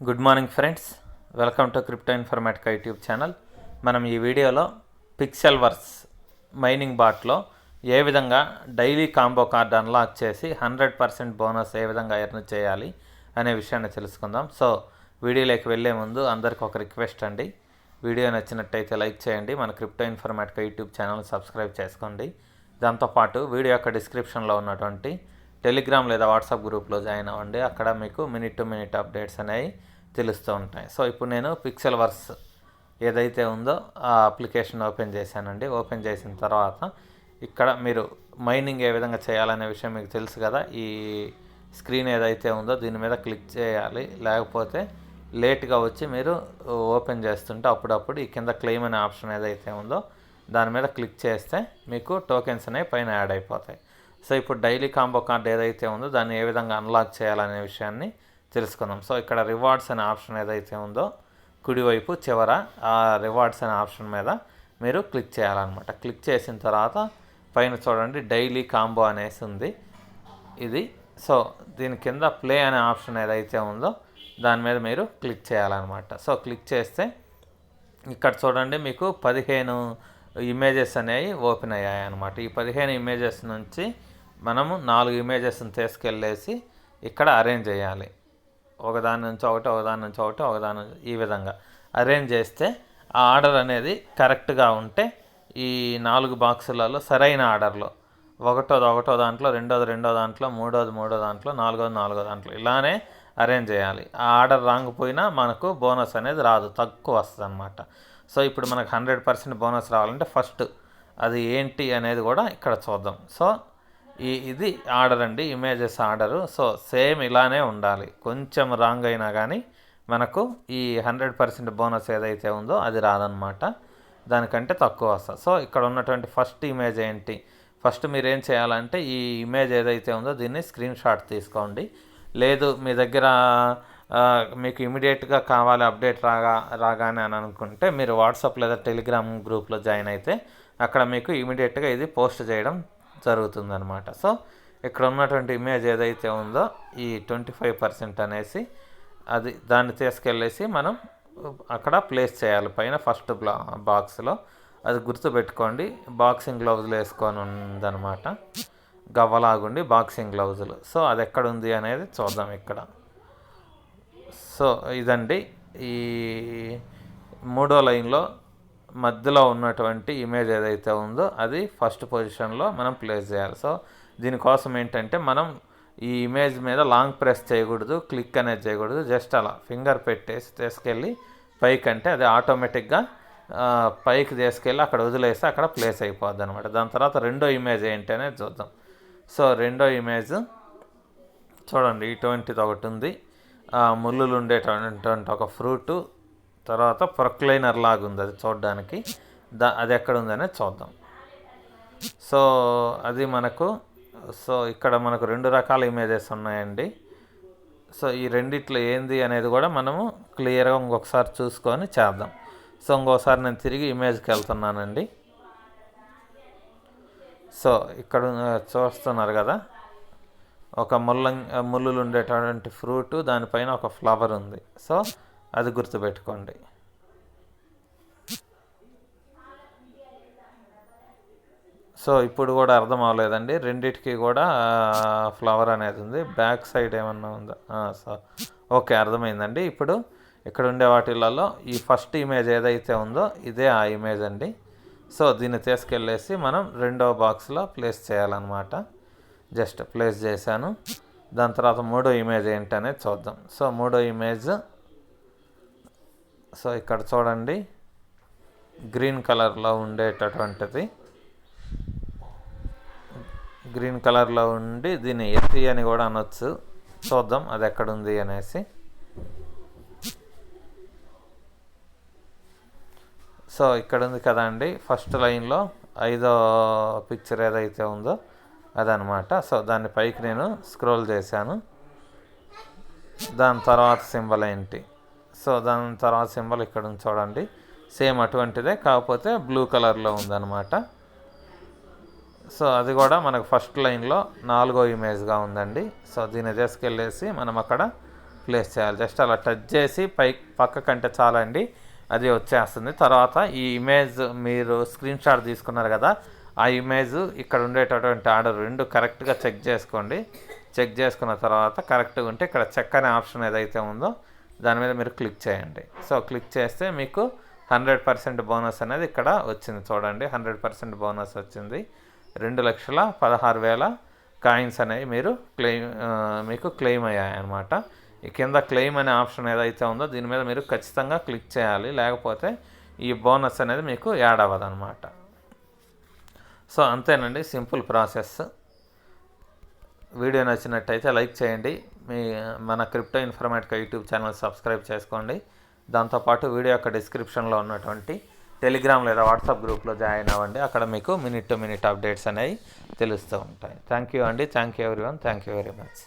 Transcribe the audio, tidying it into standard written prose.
Good morning friends, welcome to crypto Informatica YouTube channel. మనం ఈ వీడియోలో పిక్సెల్వర్స్ మైనింగ్ బాట్లో ఏ విధంగా డైలీ కాంబో కార్డ్ అన్లాక్ చేసి 100% బోనస్ ఏ విధంగా ఎర్న్ చేయాలి అనే విషయాన్ని తెలుసుకుందాం. సో వీడియోలోకి వెళ్ళే ముందు అందరికీ ఒక రిక్వెస్ట్ అండి, వీడియో నచ్చినట్టయితే లైక్ చేయండి, మన crypto Informatica YouTube channel subscribe చేసుకోండి. దాంతోపాటు వీడియో యొక్క డిస్క్రిప్షన్లో ఉన్నటువంటి టెలిగ్రామ్ లేదా వాట్సాప్ గ్రూప్లో జాయిన్ అవ్వండి. అక్కడ మీకు మినిట్ టు మినిట్ అప్డేట్స్ అనేవి తెలుస్తూ ఉంటాయి. సో ఇప్పుడు నేను పిక్సెల్వర్స్ ఏదైతే ఉందో ఆ అప్లికేషన్ ఓపెన్ చేశానండి. ఓపెన్ చేసిన తర్వాత ఇక్కడ మీరు మైనింగ్ ఏ విధంగా చేయాలనే విషయం మీకు తెలుసు కదా. ఈ స్క్రీన్ ఏదైతే ఉందో దీని మీద క్లిక్ చేయాలి, లేకపోతే లేట్గా వచ్చి మీరు ఓపెన్ చేస్తుంటే అప్పుడప్పుడు ఈ కింద క్లెయిమ్ అనే ఆప్షన్ ఏదైతే ఉందో దాని మీద క్లిక్ చేస్తే మీకు టోకెన్స్ అనేవి పైన యాడ్ అయిపోతాయి. సో ఇప్పుడు డైలీ కాంబో కార్డ్ ఏదైతే ఉందో దాన్ని ఏ విధంగా అన్లాక్ చేయాలనే విషయాన్ని తెలుసుకుందాం. సో ఇక్కడ రివార్డ్స్ అనే ఆప్షన్ ఏదైతే ఉందో కుడివైపు చివర ఆ రివార్డ్స్ అనే ఆప్షన్ మీద మీరు క్లిక్ చేయాలన్నమాట. క్లిక్ చేసిన తర్వాత పైన చూడండి డైలీ కాంబో అనేసి ఉంది ఇది. సో దీని కింద ప్లే అనే ఆప్షన్ ఏదైతే ఉందో దాని మీద మీరు క్లిక్ చేయాలన్నమాట. సో క్లిక్ చేస్తే ఇక్కడ చూడండి మీకు 15 ఇమేజెస్ అనేవి ఓపెన్ అయ్యాయి అన్నమాట. ఈ 15 ఇమేజెస్ నుంచి మనము 4 ఇమేజెస్ని తీసుకెళ్ళేసి ఇక్కడ అరేంజ్ చేయాలి. ఒకదాని నుంచి ఒకటి, ఒకదాని నుంచి ఒకటి, ఒకదాని ఈ విధంగా అరేంజ్ చేస్తే ఆ ఆర్డర్ అనేది కరెక్ట్గా ఉంటే ఈ 4 బాక్సులలో సరైన ఆర్డర్లో ఒకటో దాంట్లో, రెండో దాంట్లో, మూడో దాంట్లో, నాలుగో దాంట్లో ఇలానే అరేంజ్ చేయాలి. ఆ ఆర్డర్ రాకపోయినా మనకు బోనస్ అనేది రాదు, తక్కువ వస్తుంది అన్నమాట. సో ఇప్పుడు మనకు 100% బోనస్ రావాలంటే ఫస్ట్ అది ఏంటి అనేది కూడా ఇక్కడ చూద్దాం. సో ఇది ఆర్డర్ అండి, ఇమేజెస్ ఆర్డరు. సో సేమ్ ఇలానే ఉండాలి, కొంచెం రాంగ్ అయినా కానీ మనకు ఈ 100% బోనస్ ఏదైతే ఉందో అది రాదనమాట, దానికంటే తక్కువ వస్తుంది. సో ఇక్కడ ఉన్నటువంటి ఫస్ట్ ఇమేజ్ ఏంటి, ఫస్ట్ మీరు ఏం చేయాలంటే ఈ ఇమేజ్ ఏదైతే ఉందో దీన్ని స్క్రీన్ షాట్ తీసుకోండి. లేదు మీ దగ్గర మీకు ఇమీడియట్గా కావాలి అప్డేట్ రాగానే అని అనుకుంటే మీరు వాట్సాప్ లేదా టెలిగ్రామ్ గ్రూప్లో జాయిన్ అయితే అక్కడ మీకు ఇమీడియట్గా ఇది పోస్ట్ చేయడం జరుగుతుందనమాట. సో ఇక్కడ ఉన్నటువంటి ఇమేజ్ ఏదైతే ఉందో ఈ 25% అనేసి అది దాన్ని తీసుకెళ్ళేసి మనం అక్కడ ప్లేస్ చేయాలి పైన ఫస్ట్ బాక్స్లో. అది గుర్తుపెట్టుకోండి, బాక్సింగ్ గ్లౌజులు వేసుకొని ఉందన్నమాట, గవ్వలాగుండి బాక్సింగ్ గ్లౌజులు. సో అది ఎక్కడ ఉంది అనేది చూద్దాం ఇక్కడ. సో ఇదండి ఈ 3వ లైన్లో మధ్యలో ఉన్నటువంటి ఇమేజ్ ఏదైతే ఉందో అది ఫస్ట్ పొజిషన్లో మనం ప్లేస్ చేయాలి. సో దీనికోసం ఏంటంటే మనం ఈ ఇమేజ్ మీద లాంగ్ ప్రెస్ చేయకూడదు, క్లిక్ అనేది చేయకూడదు, జస్ట్ అలా ఫింగర్ పెట్టేసి తీసుకెళ్ళి పైకి అంటే అది ఆటోమేటిక్గా పైకి తీసుకెళ్ళి అక్కడ వదిలేసి అక్కడ ప్లేస్ అయిపోద్ది అనమాట. దాని తర్వాత రెండో ఇమేజ్ ఏంటి అనేది చూద్దాం. సో రెండో ఇమేజ్ చూడండి, ఇటువంటిది ఒకటి ఉంది, ముళ్ళులు ఉండేటటువంటి ఒక ఫ్రూటు, తర్వాత ప్రొక్లైనర్ లాగా ఉంది అది చూడడానికి. అది ఎక్కడ ఉందనేది చూద్దాం. సో అది మనకు ఇక్కడ మనకు 2 రకాల ఇమేజెస్ ఉన్నాయండి. సో ఈ రెండిట్లో ఏంది అనేది కూడా మనము క్లియర్గా ఇంకొకసారి చూసుకొని చేద్దాం. సో ఇంకోసారి నేను తిరిగి ఇమేజ్కి వెళ్తున్నానండి. సో ఇక్కడ చూస్తున్నారు కదా, ఒక ముళ్ళులు ఉండేటటువంటి ఫ్రూటు, దానిపైన ఒక ఫ్లవర్ ఉంది. సో అది గుర్తుపెట్టుకోండి. సో ఇప్పుడు కూడా అర్థం అవ్వలేదండి, రెండిటికి కూడా ఫ్లవర్ అనేది ఉంది. బ్యాక్ సైడ్ ఏమన్నా ఉందా? సో ఓకే, అర్థమైందండి. ఇప్పుడు ఇక్కడ ఉండే వాటిలలో ఈ ఫస్ట్ ఇమేజ్ ఏదైతే ఉందో ఇదే ఆ ఇమేజ్ అండి. సో దీన్ని తీసుకెళ్ళేసి మనం రెండవ బాక్స్లో ప్లేస్ చేయాలన్నమాట. జస్ట్ ప్లేస్ చేశాను. దాని తర్వాత 3వ ఇమేజ్ ఏంటనేది చూద్దాం. సో 3వ ఇమేజ్, సో ఇక్కడ చూడండి గ్రీన్ కలర్లో ఉండేటటువంటిది, గ్రీన్ కలర్లో ఉండి దీన్ని ఎత్తి అని కూడా అనొచ్చు. చూద్దాం అది ఎక్కడుంది అనేసి. సో ఇక్కడ ఉంది కదా అండి, ఫస్ట్ లైన్లో 5వ పిక్చర్ ఏదైతే ఉందో అదనమాట. సో దాన్ని పైకి నేను స్క్రోల్ చేశాను. దాని తర్వాత సింబల్ ఏంటి, సో దాని తర్వాత సింబల్ ఇక్కడ ఉంది చూడండి, సేమ్ అటువంటిదే కాకపోతే బ్లూ కలర్లో ఉందన్నమాట. సో అది కూడా మనకు ఫస్ట్ లైన్లో 4వ ఇమేజ్గా ఉందండి. సో దీన్ని తీసుకెళ్ళేసి మనం అక్కడ ప్లేస్ చేయాలి. జస్ట్ అలా టచ్ చేసి పక్కకంటే చాలండి, అది వచ్చేస్తుంది. తర్వాత ఈ ఇమేజ్ మీరు స్క్రీన్ షాట్ తీసుకున్నారు కదా, ఆ ఇమేజ్ ఇక్కడ ఉండేటటువంటి ఆర్డర్ రెండు కరెక్ట్గా చెక్ చేసుకోండి. చెక్ చేసుకున్న తర్వాత కరెక్ట్గా ఉంటే ఇక్కడ చెక్ అనే ఆప్షన్ ఏదైతే ఉందో దాని మీద మీరు క్లిక్ చేయండి. సో క్లిక్ చేస్తే మీకు 100% బోనస్ అనేది ఇక్కడ వచ్చింది. చూడండి, 100% బోనస్ వచ్చింది. 2,16,000 కాయిన్స్ అనేవి మీకు క్లెయిమ్ అయ్యాయి అన్నమాట. ఈ కింద క్లెయిమ్ అనే ఆప్షన్ ఏదైతే ఉందో దీని మీద మీరు ఖచ్చితంగా క్లిక్ చేయాలి, లేకపోతే ఈ బోనస్ అనేది మీకు యాడ్ అవ్వదు అనమాట. సో అంతేనండి, సింపుల్ ప్రాసెస్. వీడియో నచ్చినట్టయితే లైక్ చేయండి. మన crypto Informatica YouTube channel subscribe చేసుకోండి. దాంతోపాటు వీడియో యొక్క డిస్క్రిప్షన్లో ఉన్నటువంటి టెలిగ్రామ్ లేదా వాట్సాప్ గ్రూప్లో జాయిన్ అవ్వండి. అక్కడ మీకు మినిట్ టు మినిట్ అప్డేట్స్ అనేవి తెలుస్తూ ఉంటాయి. థ్యాంక్ యూ అండి. Thank you everyone. Thank you very much.